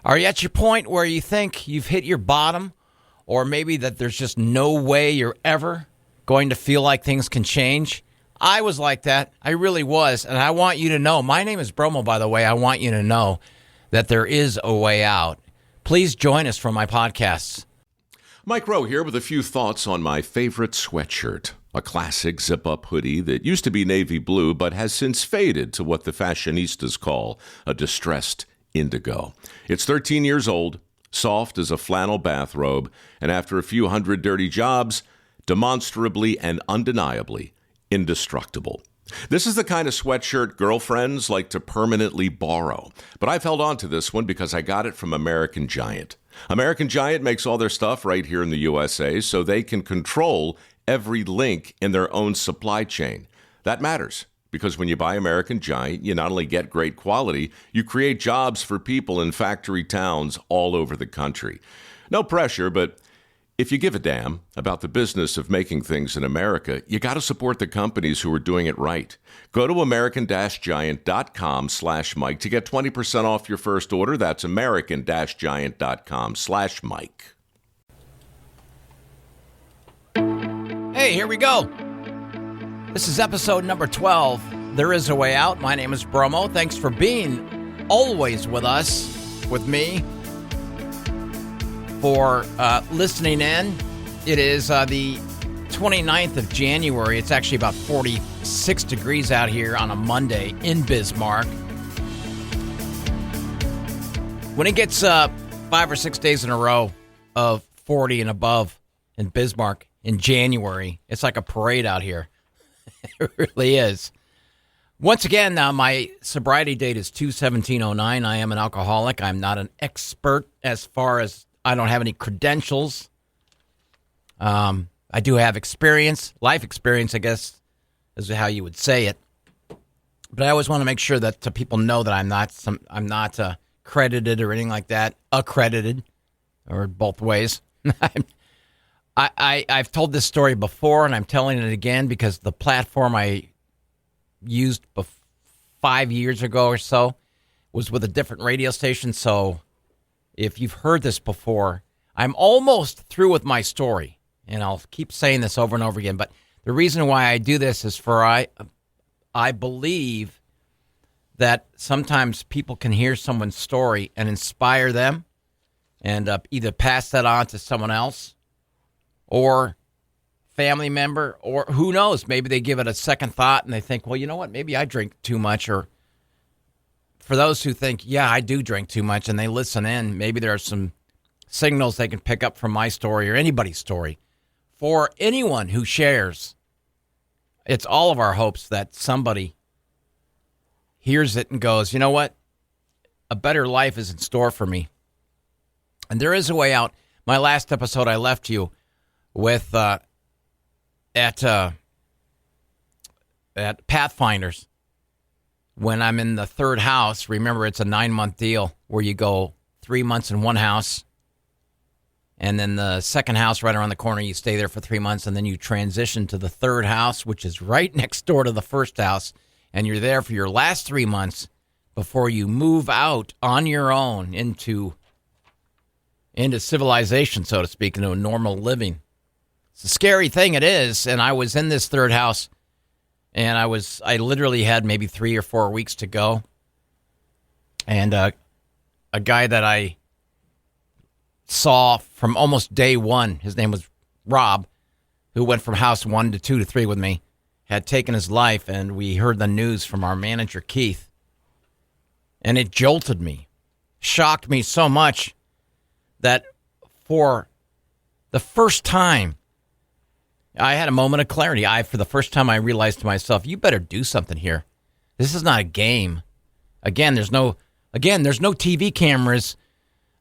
Are you at your point where you think you've hit your bottom, or maybe that there's just no way you're ever going to feel like things can change? I was like that. I really was. And I want you to know, my name is Bromo, by the way. I want you to know that there is a way out. Please join us for my podcasts. Mike Rowe here with a few thoughts on my favorite sweatshirt, a classic zip-up hoodie that used to be navy blue but has since faded to what the fashionistas call a distressed indigo. It's 13 years old, soft as a flannel bathrobe, and after a few hundred dirty jobs, demonstrably and undeniably indestructible. This is the kind of sweatshirt girlfriends like to permanently borrow. But I've held on to this one because I got it from American Giant. American Giant makes all their stuff right here in the USA so they can control every link in their own supply chain. That matters because when you buy American Giant, you not only get great quality, you create jobs for people in factory towns all over the country. No pressure, but if you give a damn about the business of making things in America, you got to support the companies who are doing it right. Go to american-giant.com/Mike to get 20% off your first order. That's american-giant.com/Mike. Hey, here we go. This is episode number 12. There is a way out. My name is Bromo. Thanks for being always with us, with me, for listening in. It is the 29th of January. It's actually about 46 degrees out here on a Monday in Bismarck. When it gets 5 or 6 days in a row of 40 and above in Bismarck in January, it's like a parade out here. It really is. Once again, my sobriety date is 2/17/09. I am an alcoholic. I'm not an expert as far as I don't have any credentials. I do have experience, life experience, I guess, is how you would say it. But I always want to make sure that people know that I'm not credited or anything like that. Accredited, or both ways. I've told this story before, and I'm telling it again because the platform I used 5 years ago or so was with a different radio station. So if you've heard this before, I'm almost through with my story, and I'll keep saying this over and over again. But the reason why I do this is I believe that sometimes people can hear someone's story and inspire them and either pass that on to someone else or family member, or who knows, maybe they give it a second thought and they think, well, you know what, maybe I drink too much. Or for those who think, yeah, I do drink too much, and they listen in, maybe there are some signals they can pick up from my story or anybody's story. For anyone who shares, it's all of our hopes that somebody hears it and goes, you know what, a better life is in store for me. And there is a way out. My last episode, I left you with at Pathfinders. When I'm in the third house, remember it's a 9-month deal where you go 3 months in one house, and then the second house right around the corner, you stay there for 3 months, and then you transition to the third house, which is right next door to the first house, and you're there for your last 3 months before you move out on your own into civilization, so to speak, into a normal living. It's a scary thing, it is, and I was in this third house, and I literally had maybe 3 or 4 weeks to go, and a guy that I saw from almost day one, his name was Rob, who went from house 1 to 2 to 3 with me, had taken his life, and we heard the news from our manager, Keith, and it jolted me, shocked me so much that for the first time, I had a moment of clarity. For the first time, I realized to myself, you better do something here. This is not a game. Again, there's no TV cameras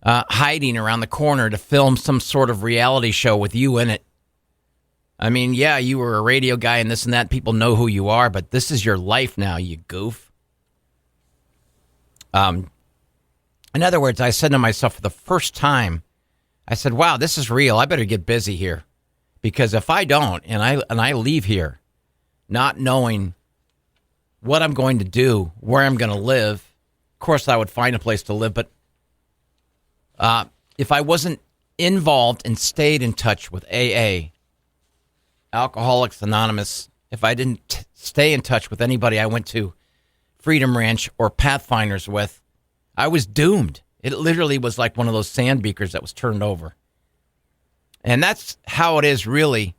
hiding around the corner to film some sort of reality show with you in it. I mean, yeah, you were a radio guy and this and that. People know who you are, but this is your life now, you goof. In other words, I said to myself for the first time, I said, wow, this is real. I better get busy here. Because if I don't, and I leave here not knowing what I'm going to do, where I'm going to live, of course I would find a place to live, but If I wasn't involved and stayed in touch with AA, Alcoholics Anonymous, if I didn't stay in touch with anybody I went to Freedom Ranch or Pathfinders with, I was doomed. It literally was like one of those sand beakers that was turned over. And that's how it is really,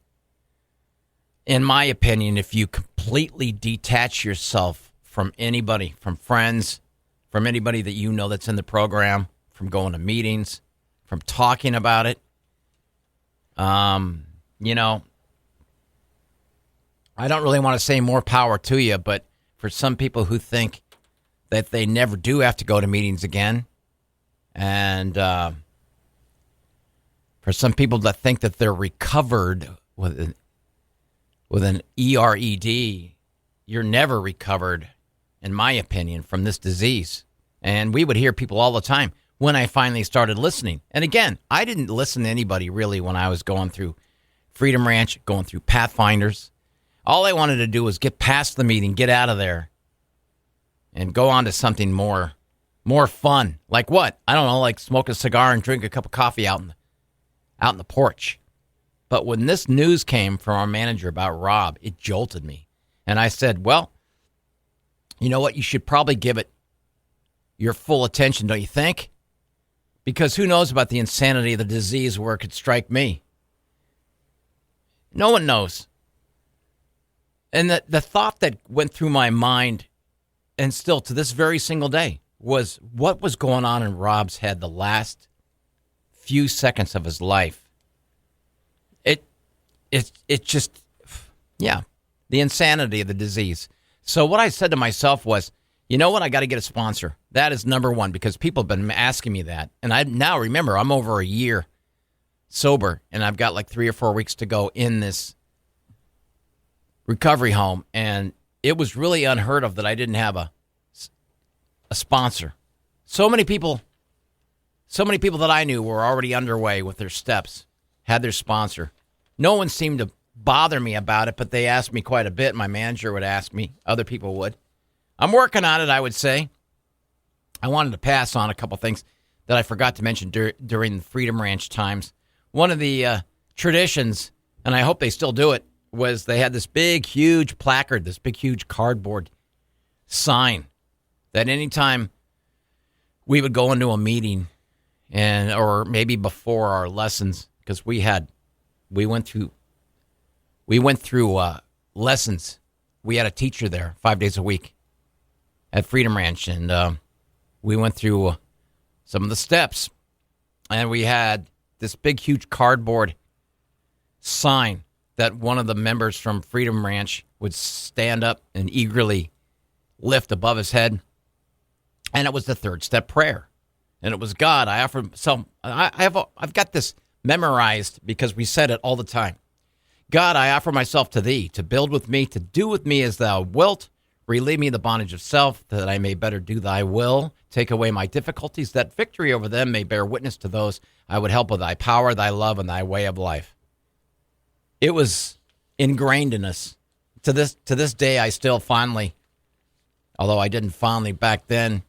in my opinion, if you completely detach yourself from anybody, from friends, from anybody that you know that's in the program, from going to meetings, from talking about it. You know, I don't really want to say more power to you, but for some people who think that they never do have to go to meetings again, and for some people that think that they're recovered with an ERED, you're never recovered, in my opinion, from this disease. And we would hear people all the time when I finally started listening. And again, I didn't listen to anybody really when I was going through Freedom Ranch, going through Pathfinders. All I wanted to do was get past the meeting, get out of there, and go on to something more fun. Like what? I don't know, like smoke a cigar and drink a cup of coffee out in the porch. But when this news came from our manager about Rob, it jolted me. And I said, well, you know what? You should probably give it your full attention, don't you think? Because who knows about the insanity of the disease where it could strike me? No one knows. And the thought that went through my mind, and still to this very single day, was what was going on in Rob's head the last few seconds of his life. It just, yeah, the insanity of the disease. So what I said to myself was, you know what? I got to get a sponsor. That is number one, because people have been asking me that. And I now remember I'm over a year sober, and I've got like 3 or 4 weeks to go in this recovery home. And it was really unheard of that I didn't have a sponsor. So many people that I knew were already underway with their steps, had their sponsor. No one seemed to bother me about it, but they asked me quite a bit. My manager would ask me. Other people would. I'm working on it, I would say. I wanted to pass on a couple things that I forgot to mention during the Freedom Ranch times. One of the traditions, and I hope they still do it, was they had this big, huge placard, this big, huge cardboard sign that anytime we would go into a meeting, or maybe before our lessons, because we went through lessons. We had a teacher there 5 days a week at Freedom Ranch, and we went through some of the steps, and we had this big, huge cardboard sign that one of the members from Freedom Ranch would stand up and eagerly lift above his head, and it was the third step prayer, and it was, God, I offer myself. I've got this memorized because we said it all the time. God, I offer myself to thee, to build with me, to do with me as thou wilt. Relieve me the bondage of self, that I may better do thy will. Take away my difficulties, that victory over them may bear witness to those I would help with thy power, thy love, and thy way of life. It was ingrained in us. To this day, I still fondly, although I didn't fondly back then,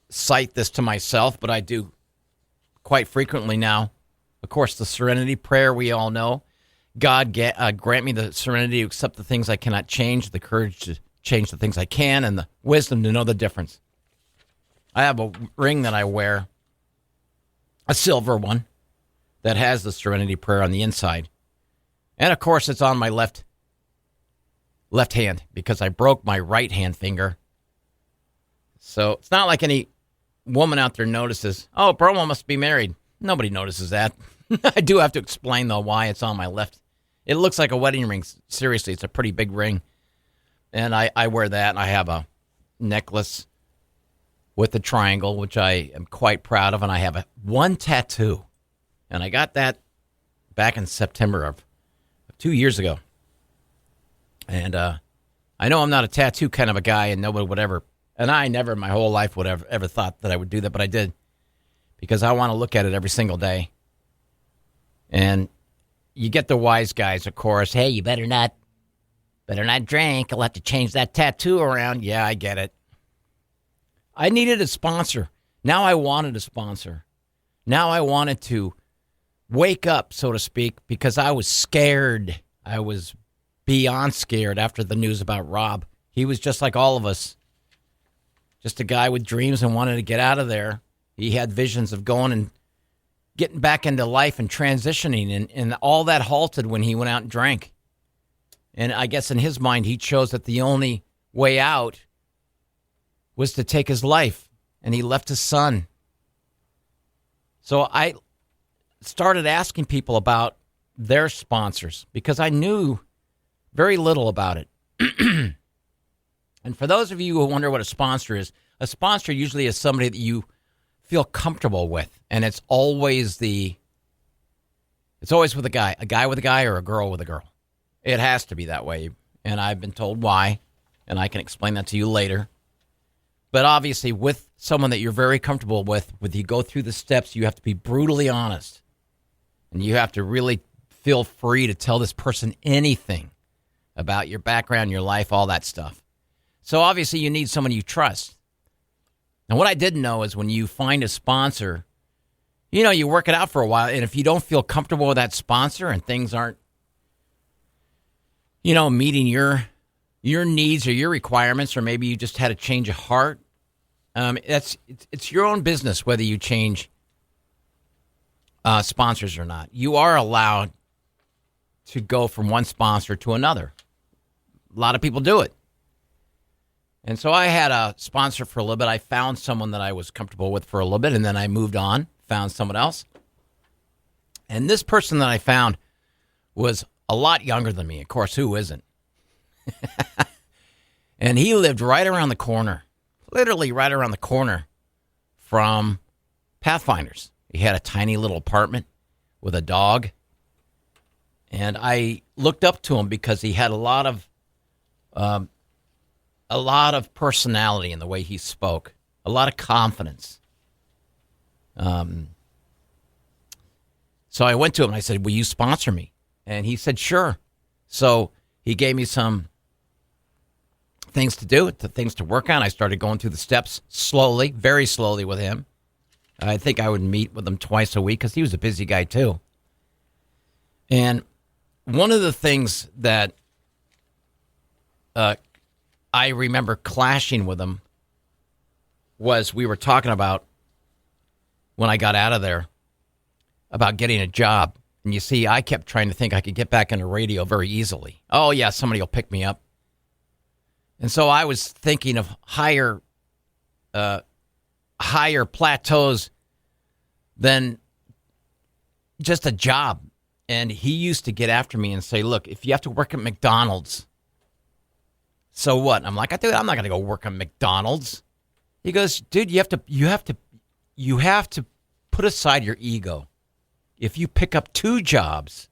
cite this to myself, but I do quite frequently now. Of course, the Serenity Prayer we all know. God, grant me the serenity to accept the things I cannot change, the courage to change the things I can, and the wisdom to know the difference. I have a ring that I wear, a silver one, that has the Serenity Prayer on the inside. And, of course, it's on my left hand because I broke my right hand finger. So it's not like any woman out there notices, oh, Bromo must be married. Nobody notices that. I do have to explain, though, why it's on my left. It looks like a wedding ring. Seriously, it's a pretty big ring. And I wear that, and I have a necklace with a triangle, which I am quite proud of, and I have one tattoo. And I got that back in September of 2 years ago. And I know I'm not a tattoo kind of a guy, and nobody would ever, and I never in my whole life would ever thought that I would do that, but I did. Because I want to look at it every single day. And you get the wise guys, of course. Hey, you better not drink. I'll have to change that tattoo around. Yeah, I get it. I needed a sponsor Now I wanted a sponsor. Now I wanted to wake up, so to speak, because I was scared. I was beyond scared after the news about Rob. He was just like all of us, just a guy with dreams and wanted to get out of there. He had visions of going and getting back into life and transitioning, and all that halted when he went out and drank. And I guess in his mind, he chose that the only way out was to take his life, and he left his son. So I started asking people about their sponsors because I knew very little about it. And for those of you who wonder what a sponsor usually is somebody that you feel comfortable with, and it's always with a guy with a guy or a girl with a girl. It has to be that way, and I've been told why, and I can explain that to you later. But obviously, with someone that you're very comfortable with you go through the steps, you have to be brutally honest, and you have to really feel free to tell this person anything about your background, your life, all that stuff. So obviously, you need someone you trust. And what I didn't know is when you find a sponsor, you work it out for a while, and if you don't feel comfortable with that sponsor and things aren't, meeting your needs or your requirements, or maybe you just had a change of heart, it's your own business whether you change sponsors or not. You are allowed to go from one sponsor to another. A lot of people do it. And so I had a sponsor for a little bit. I found someone that I was comfortable with for a little bit, and then I moved on, found someone else. And this person that I found was a lot younger than me. Of course, who isn't? And he lived right around the corner, literally right around the corner from Pathfinders. He had a tiny little apartment with a dog. And I looked up to him because he had a lot of personality in the way he spoke, a lot of confidence. So I went to him and I said, "Will you sponsor me?" And he said, "Sure." So he gave me some things to do, things to work on. I started going through the steps slowly, very slowly with him. I think I would meet with him twice a week because he was a busy guy too. And one of the things that I remember clashing with him was we were talking about, when I got out of there, about getting a job. And you see, I kept trying to think I could get back into radio very easily. Oh, yeah, somebody will pick me up. And so I was thinking of higher plateaus than just a job. And he used to get after me and say, "Look, if you have to work at McDonald's, so what?" And I'm like, "Dude, I'm not going to go work at McDonald's." He goes, "Dude, you have to put aside your ego. If you pick up 2 jobs,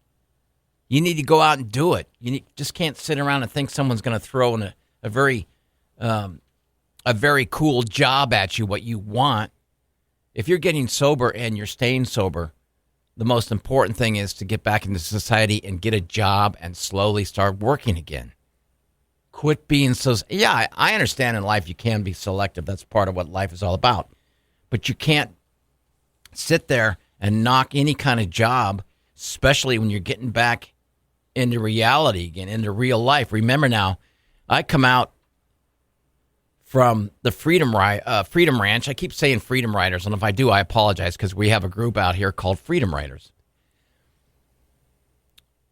you need to go out and do it. Just can't sit around and think someone's going to throw in a very cool job at you, what you want. If you're getting sober and you're staying sober, the most important thing is to get back into society and get a job and slowly start working again. Quit being so..." Yeah, I understand in life you can be selective. That's part of what life is all about. But you can't sit there and knock any kind of job, especially when you're getting back into reality again, into real life. Remember now, I come out from the Freedom Ranch. I keep saying Freedom Riders, and if I do, I apologize, because we have a group out here called Freedom Riders.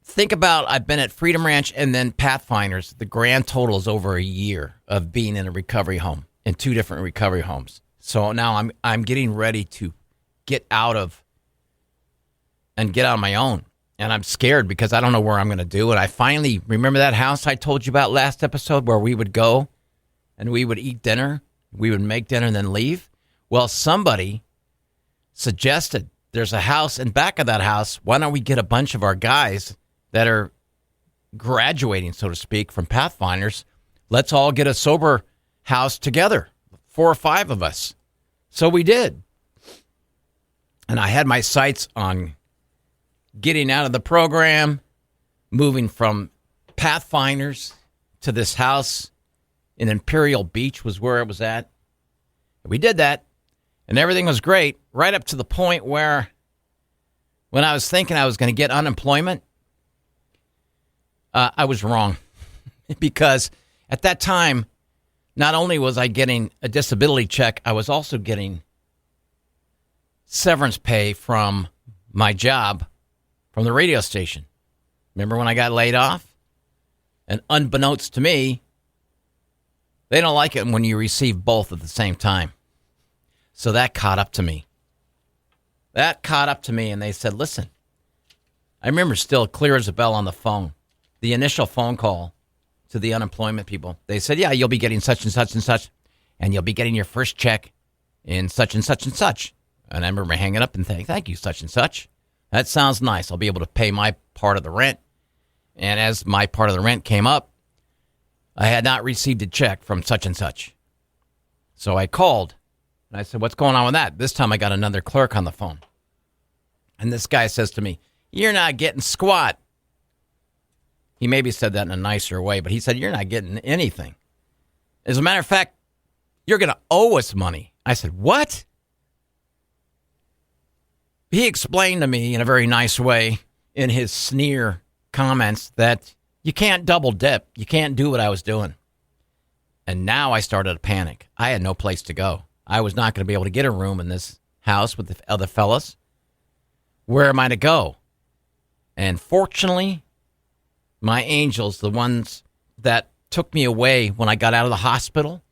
Think about, I've been at Freedom Ranch and then Pathfinders. The grand total is over a year of being in a recovery home, in 2 different recovery homes. So now I'm getting ready to get out on my own. And I'm scared because I don't know where I'm going to do. And I finally remember that house I told you about last episode where we would go and we would eat dinner. We would make dinner and then leave. Well, somebody suggested there's a house in back of that house. Why don't we get a bunch of our guys that are graduating, so to speak, from Pathfinders? Let's all get a sober house together, 4 or 5 of us. So we did. And I had my sights on getting out of the program, moving from Pathfinders to this house in Imperial Beach was where it was at. We did that. And everything was great right up to the point where when I was thinking I was going to get unemployment, I was wrong. Because at that time, not only was I getting a disability check, I was also getting severance pay from my job from the radio station. Remember when I got laid off? And unbeknownst to me, they don't like it when you receive both at the same time. So that caught up to me. And they said, listen, I remember still clear as a bell on the phone, the initial phone call to the unemployment people. They said, yeah, you'll be getting such and such and such, and you'll be getting your first check in such and such and such. And I remember hanging up and saying, thank you, such and such. That sounds nice. I'll be able to pay my part of the rent. And as my part of the rent came up, I had not received a check from such and such. So I called. And I said, what's going on with that? This time I got another clerk on the phone. And this guy says to me, you're not getting squat. He maybe said that in a nicer way, but he said, you're not getting anything. As a matter of fact, you're going to owe us money. I said, what? He explained to me in a very nice way in his sneer comments that you can't double dip. You can't do what I was doing. And now I started to panic. I had no place to go. I was not going to be able to get a room in this house with the other fellas. Where am I to go? And fortunately, my angels, the ones that took me away when I got out of the hospital,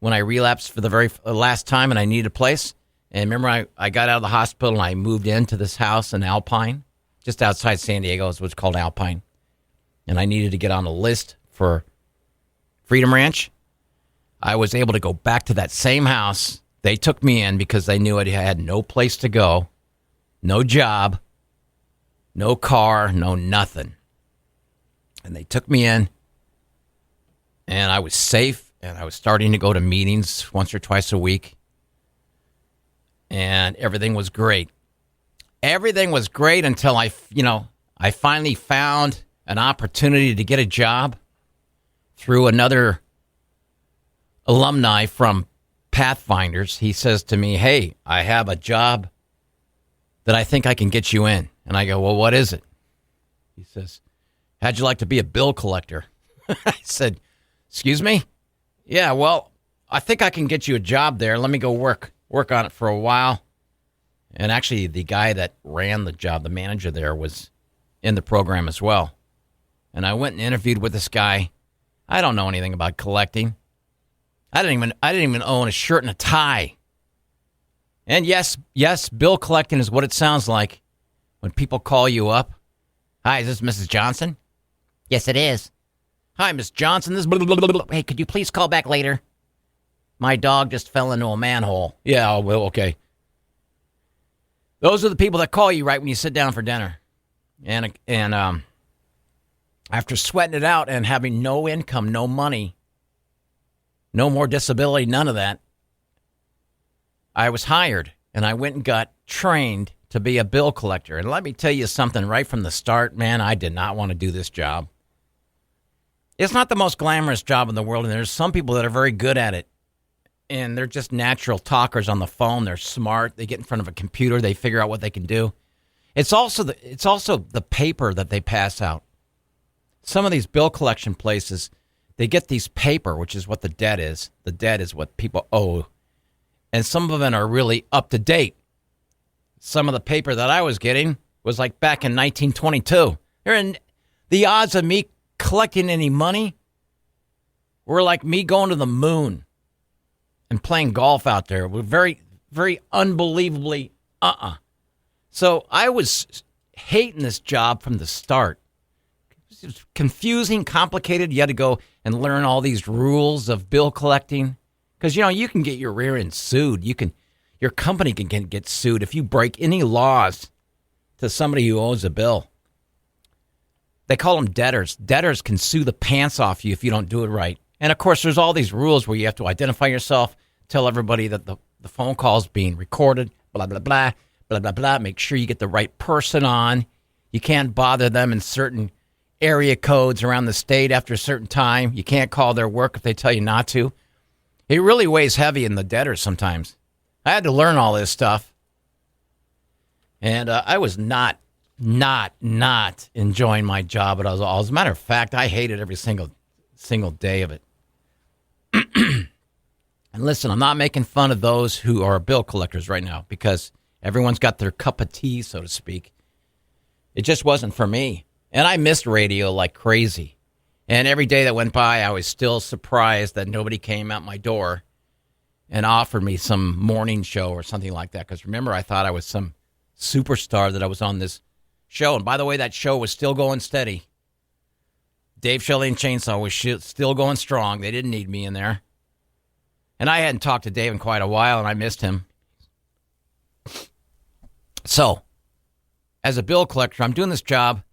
when I relapsed for the very last time and I needed a place. And remember, I got out of the hospital and I moved into this house in Alpine, just outside San Diego, is what's called Alpine. And I needed to get on a list for Freedom Ranch. I was able to go back to that same house. They took me in because they knew I had no place to go, no job, no car, no nothing. And they took me in, and I was safe, and I was starting to go to meetings once or twice a week, and everything was great. Everything was great until I finally found an opportunity to get a job through another alumni from Pathfinders. He says to me, hey, I have a job that I think I can get you in. And I go, well, what is it? He says, how'd you like to be a bill collector? I said, excuse me? Yeah, well, I think I can get you a job there. Let me go work on it for a while. And actually, the guy that ran the job, the manager there, was in the program as well. And I went and interviewed with this guy. I don't know anything about collecting. I didn't even own a shirt and a tie. And yes, bill collecting is what it sounds like when people call you up. Hi, is this Mrs. Johnson? Yes, it is. Hi, Miss Johnson. This. Blah, blah, blah, blah. Hey, could you please call back later? My dog just fell into a manhole. Yeah, well, okay. Those are the people that call you right when you sit down for dinner. And after sweating it out and having no income, no money, no more disability, none of that, I was hired, and I went and got trained to be a bill collector. And let me tell you something right from the start, man, I did not want to do this job. It's not the most glamorous job in the world, and there's some people that are very good at it. And they're just natural talkers on the phone. They're smart. They get in front of a computer. They figure out what they can do. It's also the paper that they pass out. Some of these bill collection places, they get these paper, which is what the debt is. The debt is what people owe. And some of them are really up to date. Some of the paper that I was getting was like back in 1922. The odds of me collecting any money were like me going to the moon and playing golf out there. Were very, very unbelievably So I was hating this job from the start. It was confusing, complicated. You had to go and learn all these rules of bill collecting. Because, you can get your rear end sued. Your company can get sued if you break any laws to somebody who owes a bill. They call them debtors. Debtors can sue the pants off you if you don't do it right. And, of course, there's all these rules where you have to identify yourself, tell everybody that the phone call is being recorded, blah, blah, blah, blah, blah, blah. Make sure you get the right person on. You can't bother them in certain area codes around the state after a certain time. You can't call their work if they tell you not to. It really weighs heavy in the debtors sometimes. I had to learn all this stuff. And I was not enjoying my job at all. As a matter of fact, I hated every single day of it. And listen, I'm not making fun of those who are bill collectors right now because everyone's got their cup of tea, so to speak. It just wasn't for me. And I missed radio like crazy. And every day that went by, I was still surprised that nobody came out my door and offered me some morning show or something like that. Because remember, I thought I was some superstar that I was on this show. And by the way, that show was still going steady. Dave Shelley and Chainsaw was still going strong. They didn't need me in there. And I hadn't talked to Dave in quite a while, and I missed him. So, as a bill collector, I'm doing this job,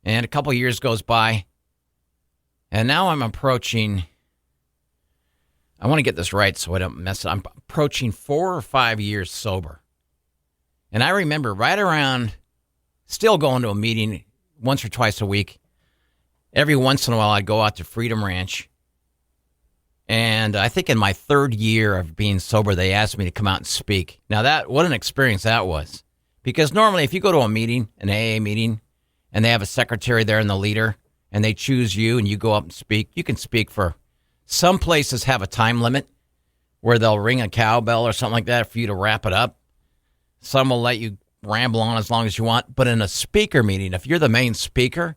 and a couple of years goes by, and now I'm approaching, I want to get this right so I don't mess it up. I'm approaching 4 or 5 years sober. And I remember right around, still going to a meeting once or twice a week. Every once in a while, I'd go out to Freedom Ranch. And I think in my 3rd year of being sober, they asked me to come out and speak. Now, what an experience that was. Because normally, if you go to a meeting, an AA meeting, and they have a secretary there and the leader, and they choose you and you go up and speak, you can speak for, some places have a time limit where they'll ring a cowbell or something like that for you to wrap it up. Some will let you ramble on as long as you want. But in a speaker meeting, if you're the main speaker,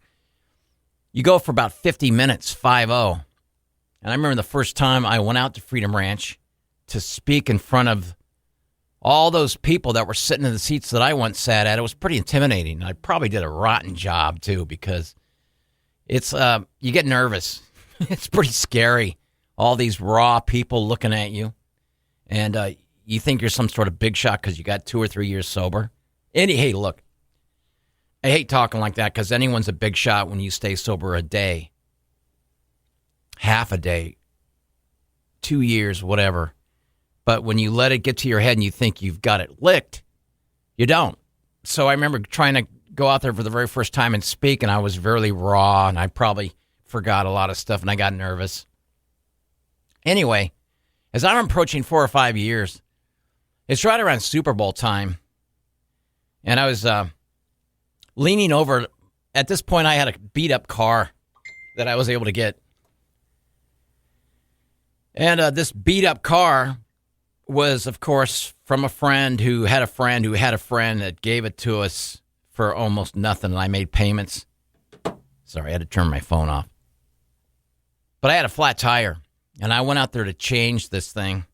you go for about 50 minutes, 5-0. And I remember the first time I went out to Freedom Ranch to speak in front of all those people that were sitting in the seats that I once sat at. It was pretty intimidating. I probably did a rotten job, too, because it's you get nervous. It's pretty scary. All these raw people looking at you. And you think you're some sort of big shot because you got 2 or 3 years sober. And hey, look, I hate talking like that because anyone's a big shot when you stay sober a day. Half a day, 2 years, whatever. But when you let it get to your head and you think you've got it licked, you don't. So I remember trying to go out there for the very first time and speak, and I was really raw, and I probably forgot a lot of stuff, and I got nervous. Anyway, as I'm approaching 4 or 5 years, it's right around Super Bowl time, and I was leaning over. At this point, I had a beat-up car that I was able to get. And this beat-up car was, of course, from a friend who had a friend who had a friend that gave it to us for almost nothing, and I made payments. Sorry, I had to turn my phone off. But I had a flat tire, and I went out there to change this thing,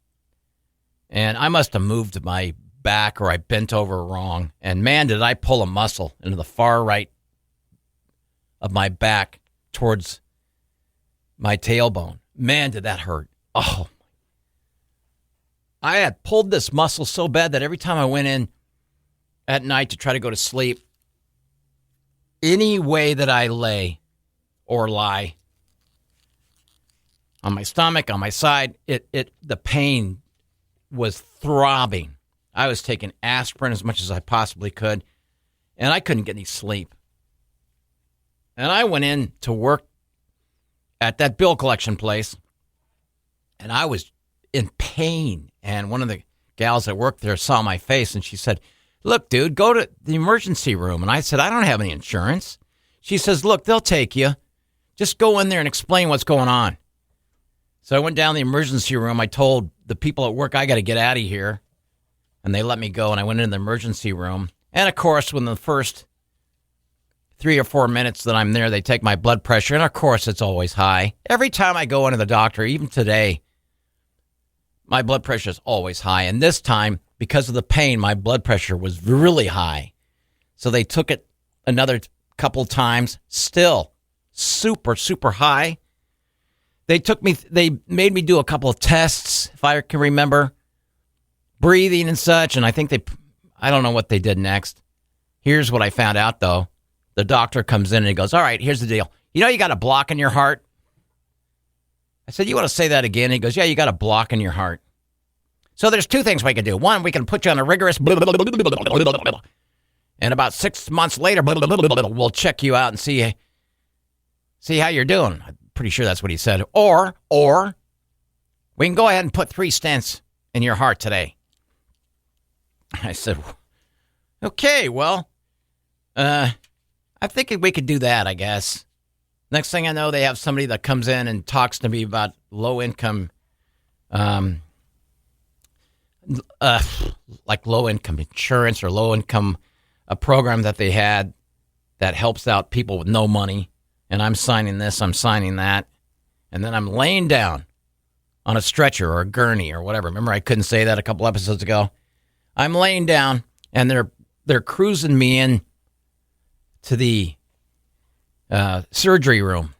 and I must have moved my back or I bent over wrong, and man, did I pull a muscle into the far right of my back towards my tailbone. Man, did that hurt. Oh, I had pulled this muscle so bad that every time I went in at night to try to go to sleep, any way that I lay or lie, on my stomach, on my side, the pain was throbbing. I was taking aspirin as much as I possibly could, and I couldn't get any sleep. And I went in to work at that bill collection place, and I was in pain. And one of the gals that worked there saw my face, and she said, "Look, dude, go to the emergency room." And I said, "I don't have any insurance." She says, "Look, they'll take you. Just go in there and explain what's going on." So I went down the emergency room. I told the people at work, "I got to get out of here." And they let me go, and I went into the emergency room. And, of course, when the first 3 or 4 minutes that I'm there, they take my blood pressure, and, of course, it's always high. Every time I go into the doctor, even today, my blood pressure is always high. And this time, because of the pain, my blood pressure was really high. So they took it another couple times, still super, super high. They made me do a couple of tests, if I can remember, breathing and such. And I don't know what they did next. Here's what I found out, though. The doctor comes in and he goes, "All right, here's the deal. You know you got a block in your heart?" I said, "You want to say that again?" He goes, "Yeah, you got a block in your heart. So there's 2 things we can do. One, we can put you on a rigorous and about 6 months later, we'll check you out and see how you're doing." I'm pretty sure that's what he said. Or we can go ahead and put 3 stents in your heart today. I said, okay, well, I think we could do that, I guess. Next thing I know, they have somebody that comes in and talks to me about low-income, like low-income insurance or low-income, a program that they had that helps out people with no money. And I'm signing this, I'm signing that. And then I'm laying down on a stretcher or a gurney or whatever. Remember, I couldn't say that a couple episodes ago. I'm laying down, and they're cruising me in to the surgery room.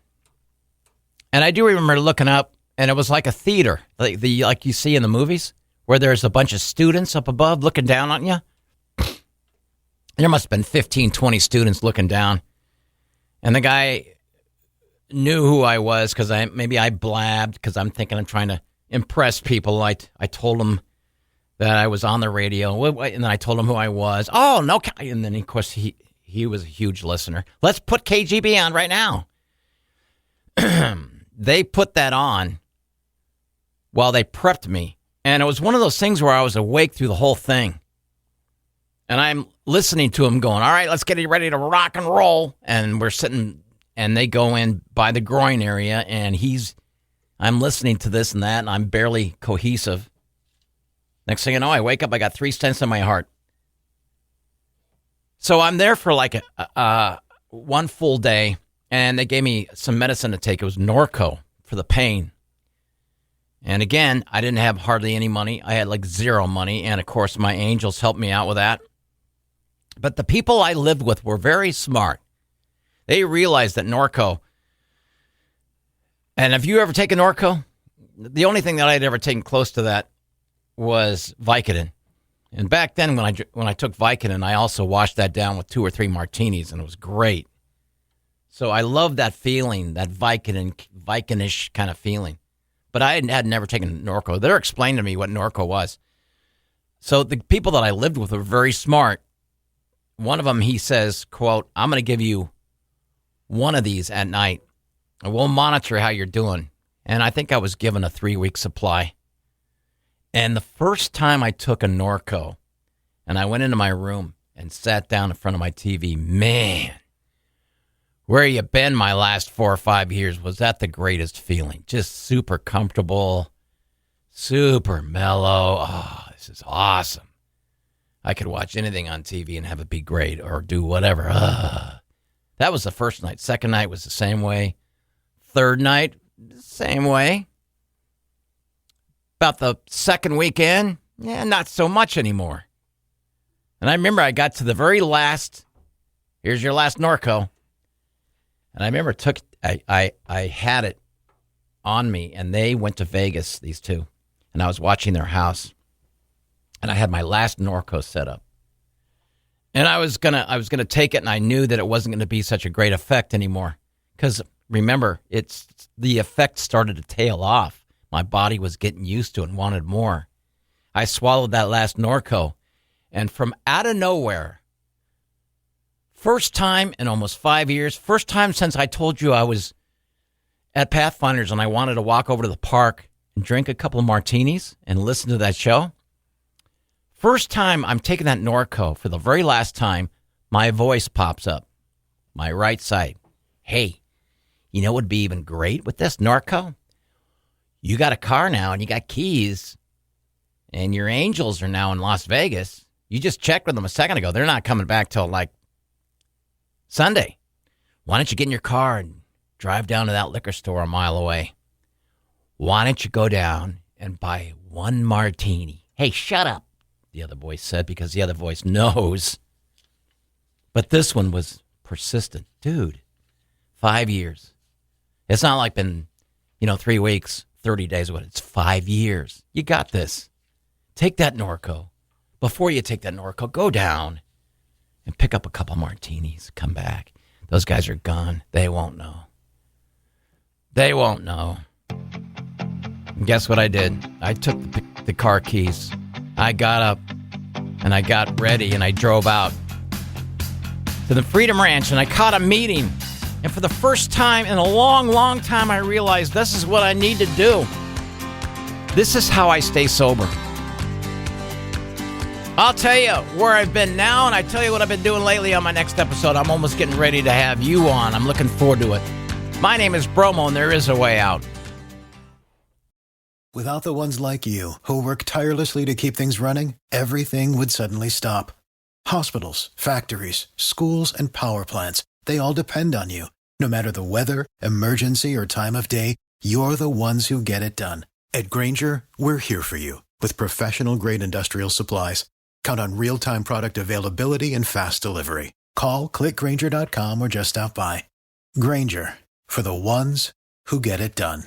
And I do remember looking up, and it was like a theater, like you see in the movies, where there's a bunch of students up above looking down on you. There must have been 15, 20 students looking down. And the guy knew who I was because maybe I blabbed because I'm thinking I'm trying to impress people. I told him that I was on the radio, and then I told him who I was. Oh, no. And then, of course, he was a huge listener. Let's put KGB on right now. They put that on while they prepped me. And it was one of those things where I was awake through the whole thing. And I'm listening to him going, all right, let's get ready to rock and roll. And we're sitting, and they go in by the groin area, and I'm listening to this and that, and I'm barely cohesive. Next thing you know, I wake up, I got 3 stents in my heart. So I'm there for like one full day, and they gave me some medicine to take. It was Norco for the pain. And again, I didn't have hardly any money. I had like zero money, and of course, my angels helped me out with that. But the people I lived with were very smart. They realized that Norco, and have you ever taken Norco? The only thing that I'd ever taken close to that was Vicodin. And back then when I took Vicodin, I also washed that down with 2 or 3 martinis, and it was great. So I love that feeling, that Vicodin-ish kind of feeling. But I had never taken Norco. They're explaining to me what Norco was. So the people that I lived with were very smart. One of them, he says, quote, I'm going to give you one of these at night, and we'll monitor how you're doing. And I think I was given a 3-week supply. And the first time I took a Norco, and I went into my room and sat down in front of my TV, man, where you been my last 4 or 5 years, was that the greatest feeling? Just super comfortable, super mellow. Oh, this is awesome. I could watch anything on TV and have it be great or do whatever. That was the first night. Second night was the same way. Third night, same way. About the second weekend, not so much anymore. And I remember I got to the very last, here's your last Norco. And I remember I had it on me, and they went to Vegas, these two, and I was watching their house, and I had my last Norco set up. And I was gonna take it, and I knew that it wasn't going to be such a great effect anymore. Because remember, the effect started to tail off. My body was getting used to it and wanted more. I swallowed that last Norco, and from out of nowhere, first time in almost 5 years, first time since I told you I was at Pathfinders and I wanted to walk over to the park and drink a couple of martinis and listen to that show. First time I'm taking that Norco for the very last time, my voice pops up, my right side. Hey, you know what would be even great with this Norco? You got a car now and you got keys, and your angels are now in Las Vegas. You just checked with them a second ago. They're not coming back till like Sunday. Why don't you get in your car and drive down to that liquor store a mile away? Why don't you go down and buy 1 martini? Hey, shut up, the other voice said, because the other voice knows. But this one was persistent. Dude, 5 years. It's not like been, 3 weeks, 30 days, what? It's 5 years. You got this. Take that Norco. Before you take that Norco, go down and pick up a couple martinis. Come back. Those guys are gone. They won't know. They won't know. And guess what I did? I took the car keys. I got up and I got ready and I drove out to the Freedom Ranch, and I caught a meeting. And for the first time in a long, long time, I realized this is what I need to do. This is how I stay sober. I'll tell you where I've been now, and I tell you what I've been doing lately on my next episode. I'm almost getting ready to have you on. I'm looking forward to it. My name is Bromo, and there is a way out. Without the ones like you, who work tirelessly to keep things running, everything would suddenly stop. Hospitals, factories, schools, and power plants, they all depend on you. No matter the weather, emergency, or time of day, you're the ones who get it done. At Grainger, we're here for you with professional-grade industrial supplies. Count on real-time product availability and fast delivery. Call, click Grainger.com, or just stop by. Grainger, for the ones who get it done.